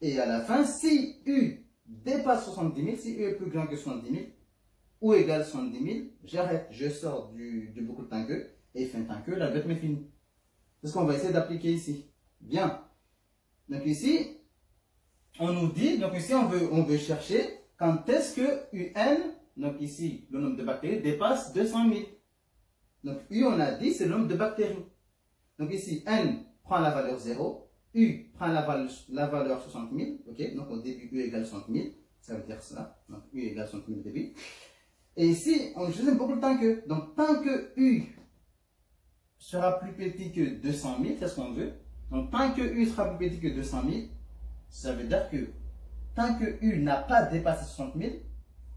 Et à la fin, si U dépasse 70 000, si U est plus grand que 70 000, ou égal 70 000, j'arrête, je sors du boucle tant que, et fin tant que, l'algorithme est fini. C'est ce qu'on va essayer d'appliquer ici. Bien. Donc ici, on nous dit, donc ici on veut chercher quand est-ce que UN, donc ici le nombre de bactéries, dépasse 200 000. Donc U on a dit c'est le nombre de bactéries. Donc ici N prend la valeur 0, U prend la valeur 60 000, ok, donc au début U égale 60 000, ça veut dire ça, donc U égale 60 000 au début. Et ici on utilise un boucle tant que, donc tant que U sera plus petit que 200 000, c'est ce qu'on veut. Donc tant que U sera plus petit que 200 000, ça veut dire que tant que U n'a pas dépassé 60 000,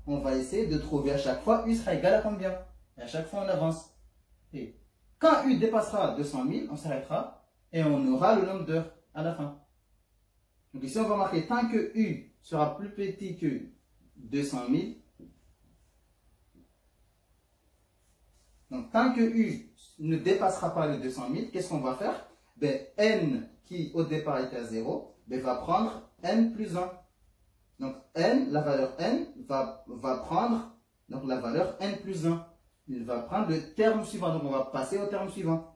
on va essayer de trouver à chaque fois U sera égal à combien. Et à chaque fois on avance. Et quand U dépassera 200 000, on s'arrêtera et on aura le nombre d'heures à la fin. Donc ici on va marquer tant que U sera plus petit que 200 000. Donc tant que U ne dépassera pas les 200 000, qu'est-ce qu'on va faire? ben, n qui au départ était à 0, ben, va prendre n plus 1. Donc n, la valeur n va prendre donc, la valeur n plus 1. Il va prendre le terme suivant. Donc on va passer au terme suivant.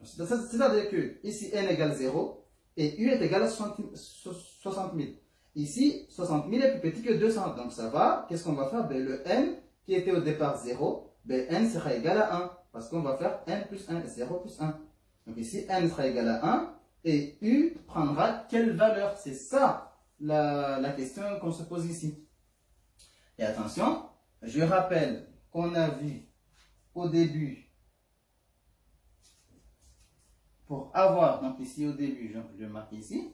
C'est-à-dire que ici n égale 0 et u est égal à 60 000. Ici, 60 000 est plus petit que 200. Donc ça va. Qu'est-ce qu'on va faire? Ben, le n qui était au départ 0, ben, n sera égal à 1. Parce qu'on va faire n plus 1 et 0 plus 1. Donc ici, n sera égal à 1 et u prendra quelle valeur? C'est ça la question qu'on se pose ici. Et attention, je rappelle qu'on a vu au début, pour avoir, donc ici au début, je marque ici,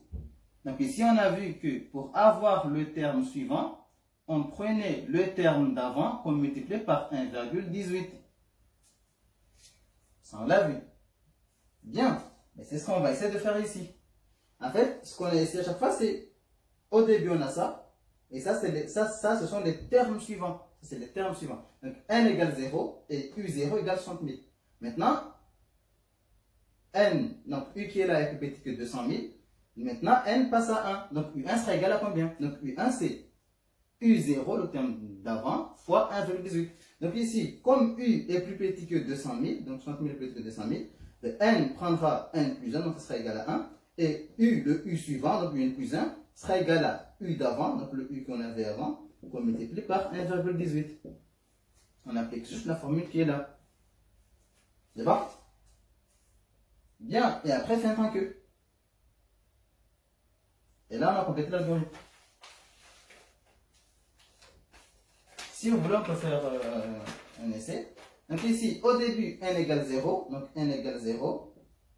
donc ici on a vu que pour avoir le terme suivant, on prenait le terme d'avant qu'on multipliait par 1,18. Ça on l'a vu. Bien, mais c'est ce qu'on va essayer de faire ici. En fait, ce qu'on a essayé à chaque fois, c'est au début on a ça, et ça, ce sont les termes suivants. C'est les termes suivants. Donc n égale 0 et u0 égale 60 000. Maintenant, n, donc u qui est là est plus petit que 200 000. Maintenant, n passe à 1. Donc u1 sera égal à combien? Donc u1 c'est u0, le terme d'avant, fois 1,18. Donc ici, comme u est plus petit que 200 000, donc 60 000 est plus petit que 200 000, le n prendra n plus 1, donc ça sera égal à 1. Et u, le u suivant, donc u1 plus 1, sera égal à u d'avant, donc le u qu'on avait avant, qu'on multiplie par 1,18. On applique juste la formule qui est là. C'est bon? Bien, et après, fin tant que. Et là, on a complété l'algorithme. Si vous voulez, on peut faire un essai. Donc ici, au début, n égale 0. Donc n égale 0.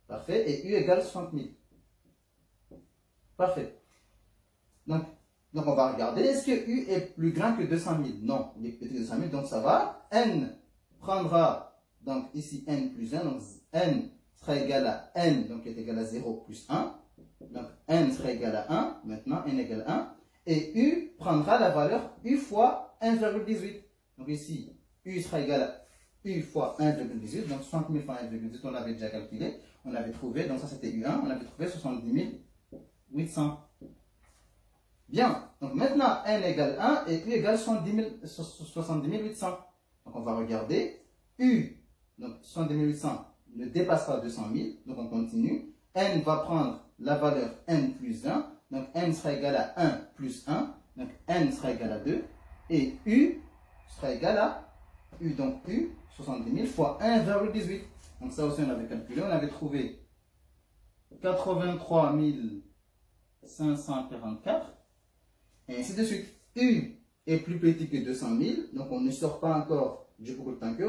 Parfait. Et u égale 60 000. Parfait. Donc on va regarder. Est-ce que u est plus grand que 200 000? Non, il est plus petit que 200 000. Donc ça va. N prendra, donc ici, n plus 1. Donc n sera égal à n, donc qui est égal à 0 plus 1. Donc n sera égal à 1. Maintenant, n égale 1. Et u prendra la valeur u fois 1,18. Donc ici, u sera égal à u fois 1,18. Donc 60 000 fois 1,18, on l'avait déjà calculé. On avait trouvé, donc ça c'était u1. On avait trouvé 70 800. Bien. Donc maintenant, n égale 1 et u égale 70 800. Donc on va regarder. U, donc 70 800, ne dépasse pas 200 000. Donc on continue. N va prendre la valeur n plus 1. Donc n sera égal à 1 plus 1. Donc n sera égal à 2. Et u sera égal à u. Donc u, 70 000 fois 1,18. Donc ça aussi on avait calculé. On avait trouvé 83 544. Et ainsi de suite. U est plus petit que 200 000. Donc on ne sort pas encore du couple tant que.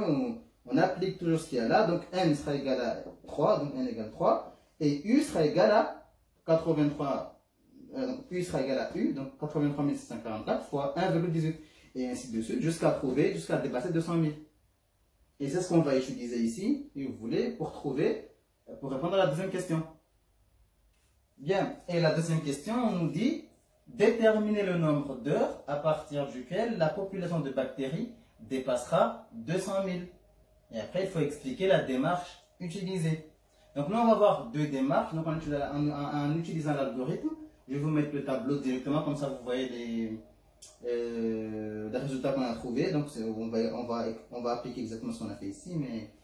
On applique toujours ce qu'il y a là. Donc n sera égal à 3. Donc n égale 3. Et u sera égal à 83. Donc u sera égal à u. Donc 83 644 fois 1,18. Et ainsi de suite. Jusqu'à trouver, jusqu'à dépasser 200 000. Et c'est ce qu'on va utiliser ici, si vous voulez, pour répondre à la deuxième question. Bien. Et la deuxième question, on nous dit déterminer le nombre d'heures à partir duquel la population de bactéries dépassera 200 000. Et après, il faut expliquer la démarche utilisée. Donc là, on va voir deux démarches. Donc en utilisant l'algorithme, je vais vous mettre le tableau directement, comme ça vous voyez les résultats qu'on a trouvés. Donc on va appliquer exactement ce qu'on a fait ici, mais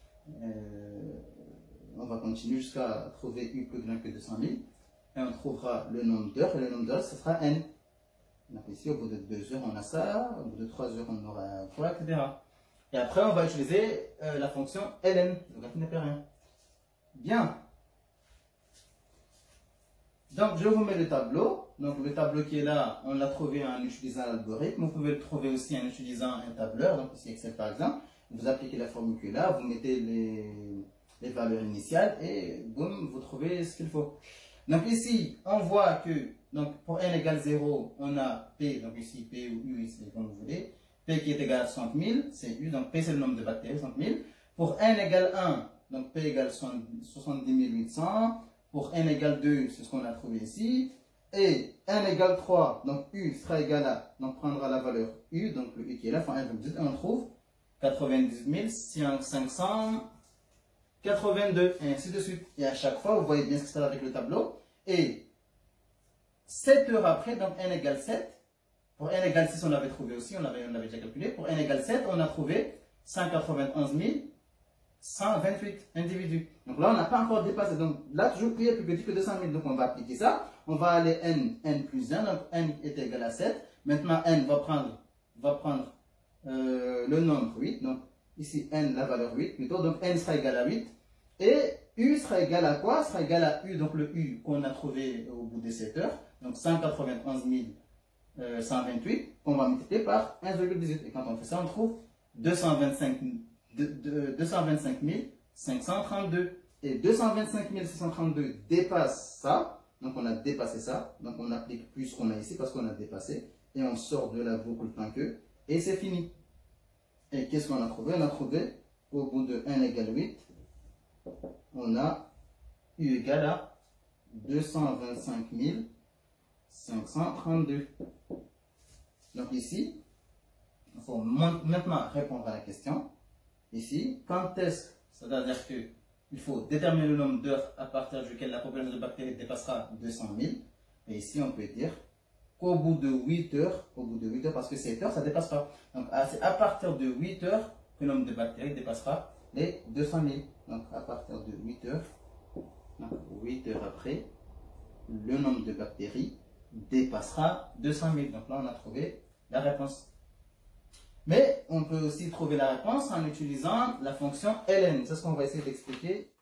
on va continuer jusqu'à trouver u plus grand que 200 000. Et on trouvera le nombre d'heures, et le nombre d'heures, ce sera n. Donc ici, au bout de 2 heures, on a ça, au bout de 3 heures, on aura 3, etc. Et après, on va utiliser la fonction ln, donc là, qui n'est pas rien. Bien. Donc, je vous mets le tableau. Donc, le tableau qui est là, on l'a trouvé en utilisant l'algorithme. Vous pouvez le trouver aussi en utilisant un tableur, donc ici Excel par exemple. Vous appliquez la formule qui est là, vous mettez les valeurs initiales et boum, vous trouvez ce qu'il faut. Donc ici, on voit que donc pour n égale 0, on a P, donc ici P ou U, ici comme vous voulez. P qui est égal à 60 000, c'est U, donc P c'est le nombre de bactéries, 60 000. Pour n égale 1, donc P égale 70 800. Pour n égale 2, c'est ce qu'on a trouvé ici. Et n égale 3, donc U sera égal à, donc prendra la valeur U, donc le U qui est là, fois 1,18, et on trouve 98 500. 82, et ainsi de suite. Et à chaque fois, vous voyez bien ce qui se passe avec le tableau. Et 7 heures après, donc n égale 7. Pour n égale 6, on l'avait trouvé aussi, on l'avait déjà calculé. Pour n égale 7, on a trouvé 191 128 individus. Donc là, on n'a pas encore dépassé. Donc là, toujours Q est plus petit que 200 000. Donc on va appliquer ça. On va aller n plus 1. Donc n est égal à 7. Maintenant, n va prendre le nombre 8. Donc ici, n, la valeur 8 plutôt. Donc n sera égal à 8. Et u sera égal à quoi? Sera égal à u. Donc le u qu'on a trouvé au bout de 7 heures. Donc 191 128 qu'on va multiplier par 1,18. Et quand on fait ça, on trouve 225 532. Et 225 632 dépasse ça. Donc on a dépassé ça. Donc on applique plus ce qu'on a ici parce qu'on a dépassé. Et on sort de la boucle tant que. Et c'est fini. Et qu'est-ce qu'on a trouvé? On a trouvé qu'au bout de 1 égale 8, on a u égale à 225 532. Donc ici, il faut maintenant répondre à la question. Ici, quand est-ce, c'est-à-dire qu'il faut déterminer le nombre d'heures à partir duquel la population de bactéries dépassera 200 000. Et ici, on peut dire qu'au bout de 8 heures, parce que 7 heures, ça ne dépasse pas. Donc, c'est à partir de 8 heures que le nombre de bactéries dépassera les 200 000. Donc, à partir de 8 heures, donc 8 heures après, le nombre de bactéries dépassera 200 000. Donc là, on a trouvé la réponse. Mais on peut aussi trouver la réponse en utilisant la fonction ln. C'est ce qu'on va essayer d'expliquer.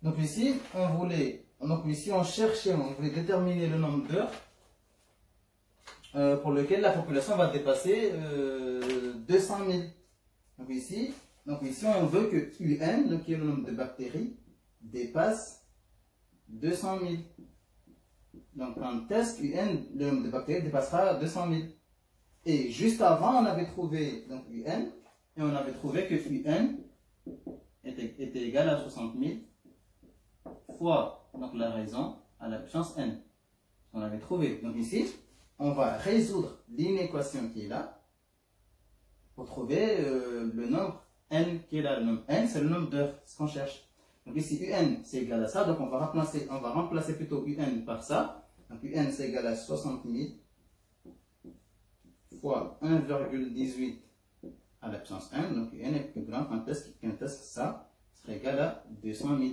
Donc ici, on voulait déterminer le nombre d'heures pour lequel la population va dépasser 200 000. Donc ici, on veut que UN, donc qui est le nombre de bactéries, dépasse 200 000. Donc en test, UN, le nombre de bactéries dépassera 200 000. Et juste avant, on avait trouvé donc UN, et on avait trouvé que UN était égal à 60 000 fois donc, la raison à la puissance n. On avait trouvé. Donc ici, on va résoudre l'inéquation qui est là pour trouver le nombre n qui est là. Le nombre n, c'est le nombre d'heures, c'est ce qu'on cherche. Donc ici, UN, c'est égal à ça. Donc on va remplacer plutôt UN par ça. Donc UN, c'est égal à 60 000 fois 1,18 à la puissance n. Donc UN est plus grand qu'un test, ça serait égal à 200 000.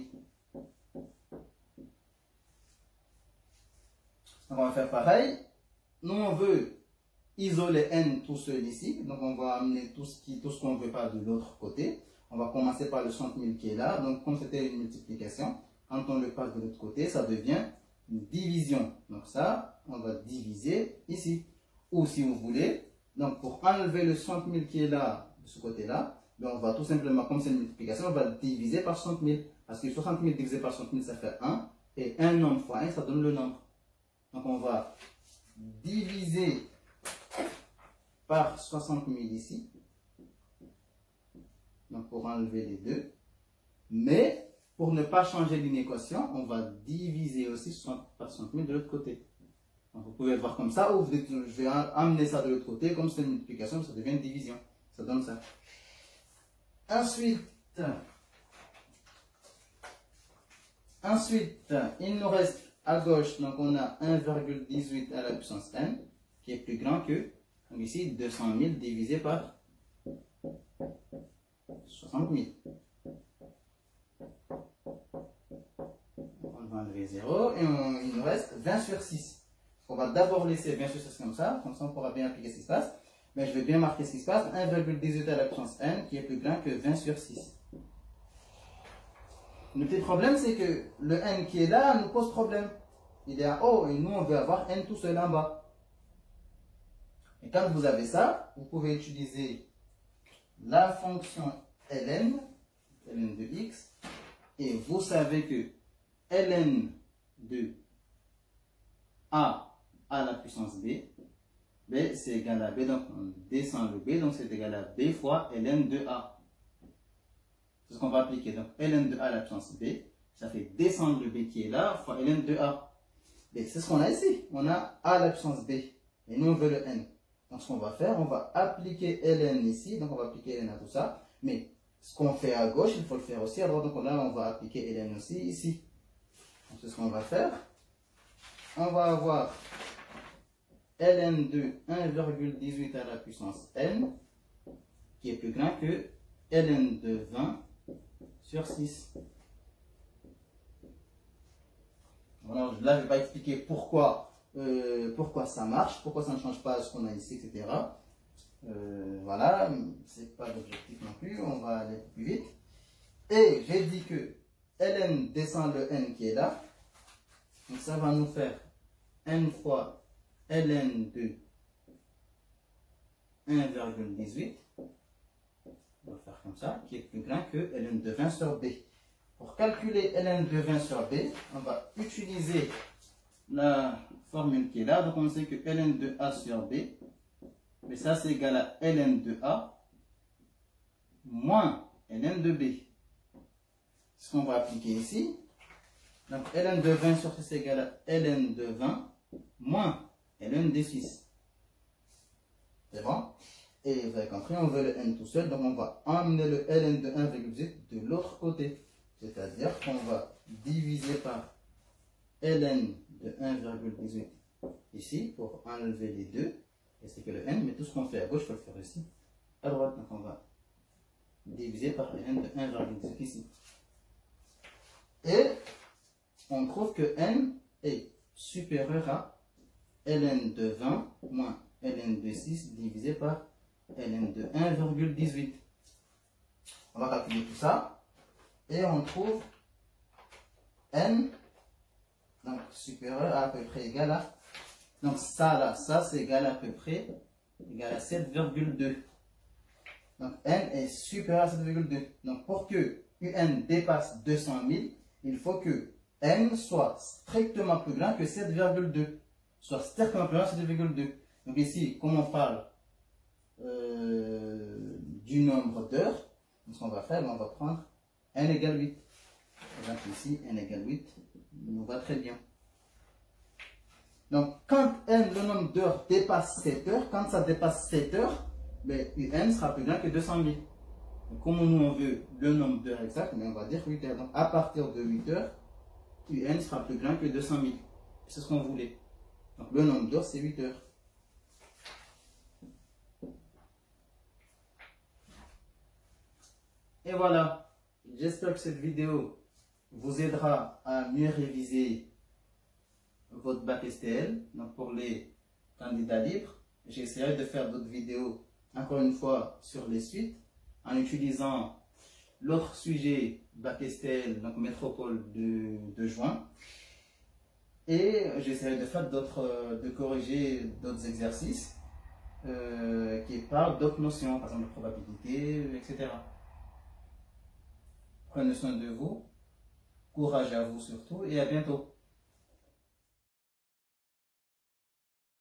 Donc on va faire pareil. Nous, on veut isoler n tout seul ici. Donc on va amener tout ce qu'on ne veut pas de l'autre côté. On va commencer par le 60 000 qui est là. Donc comme c'était une multiplication, quand on le passe de l'autre côté, ça devient une division. Donc ça, on va diviser ici. Ou si vous voulez, donc pour enlever le 60 000 qui est là, de ce côté-là, on va tout simplement, comme c'est une multiplication, on va diviser par 60 000. Parce que 60 000 divisé par 60 000, ça fait 1. Et un nombre fois 1, ça donne le nombre. Donc on va diviser par 60 000 ici. Donc pour enlever les deux. Mais pour ne pas changer l'inéquation, on va diviser aussi par 60 000 de l'autre côté. Donc vous pouvez le voir comme ça, ou je vais amener ça de l'autre côté, comme c'est une multiplication, ça devient une division. Ça donne ça. Ensuite, il nous reste à gauche, donc on a 1,18 à la puissance n, qui est plus grand que, donc ici, 200 000 divisé par 60 000. On va enlever 0 et il nous reste 20 sur 6. On va d'abord laisser 20 sur 6 comme ça on pourra bien appliquer ce qui se passe. Mais je vais bien marquer ce qui se passe, 1,18 à la puissance n, qui est plus grand que 20 sur 6. Le petit problème, c'est que le n qui est là nous pose problème. Il est en haut et nous, on veut avoir n tout seul en bas. Et quand vous avez ça, vous pouvez utiliser la fonction ln de x, et vous savez que ln de a à la puissance b, b c'est égal à b, donc on descend le b, donc c'est égal à b fois ln de a. C'est ce qu'on va appliquer. Donc ln de a à la puissance b, ça fait descendre le b qui est là fois ln de a. Et c'est ce qu'on a ici. On a a à la puissance b. Et nous on veut le n. Donc ce qu'on va faire, on va appliquer ln ici. Donc on va appliquer ln à tout ça. Mais ce qu'on fait à gauche, il faut le faire aussi à droite. Donc là, on va appliquer ln aussi ici. Donc c'est ce qu'on va faire. On va avoir ln de 1,18 à la puissance n, qui est plus grand que ln de 20 sur 6. Alors là, je ne vais pas expliquer pourquoi ça marche, pourquoi ça ne change pas ce qu'on a ici, etc. Voilà, c'est pas l'objectif non plus, on va aller plus vite. Et j'ai dit que ln descend le n qui est là, donc ça va nous faire n fois ln de 1,18, on va faire comme ça, qui est plus grand que ln de 20 sur b. Pour calculer ln de 20 sur b, on va utiliser la formule qui est là, donc on sait que ln de a sur b, mais ça c'est égal à ln de a moins ln de b. Ce qu'on va appliquer ici, donc ln de 20 sur 6 est égal à ln de 20 moins ln de 6. C'est bon? Et vous avez compris, on veut le n tout seul, donc on va emmener le ln de 1,8 de l'autre côté. C'est-à-dire qu'on va diviser par ln de 1,18 ici pour enlever les deux. Et c'est que le n, mais tout ce qu'on fait à gauche, il faut le faire ici à droite. Donc on va diviser par ln de 1,18 ici. Et on trouve que n est supérieur à ln de 20 moins ln de 6 divisé par ln de 1,18. On va calculer tout ça. Et on trouve n, donc supérieur à peu près égal à, donc ça là, ça c'est égal à peu près, égal à 7,2. Donc n est supérieur à 7,2. Donc pour que un dépasse 200 000, il faut que n soit strictement plus grand que 7,2. Soit strictement plus grand que 7,2. Donc ici, comme on parle du nombre d'heures, ce qu'on va faire, on va prendre n égale 8. Donc ici, n égale 8 nous va très bien. Donc, quand n, le nombre d'heures, dépasse 7 heures, quand ça dépasse 7 heures, ben, un sera plus grand que 200 000. Donc, comme nous, on veut le nombre d'heures exact, mais on va dire 8 heures. Donc, à partir de 8 heures, un sera plus grand que 200 000. C'est ce qu'on voulait. Donc, le nombre d'heures, c'est 8 heures. Et voilà. J'espère que cette vidéo vous aidera à mieux réviser votre bac STL. Donc pour les candidats libres, j'essaierai de faire d'autres vidéos, encore une fois, sur les suites, en utilisant l'autre sujet bac STL, donc métropole de juin. Et j'essaierai de faire de corriger d'autres exercices qui parlent d'autres notions, par exemple de probabilité, etc. Prenez soin de vous, courage à vous surtout et à bientôt.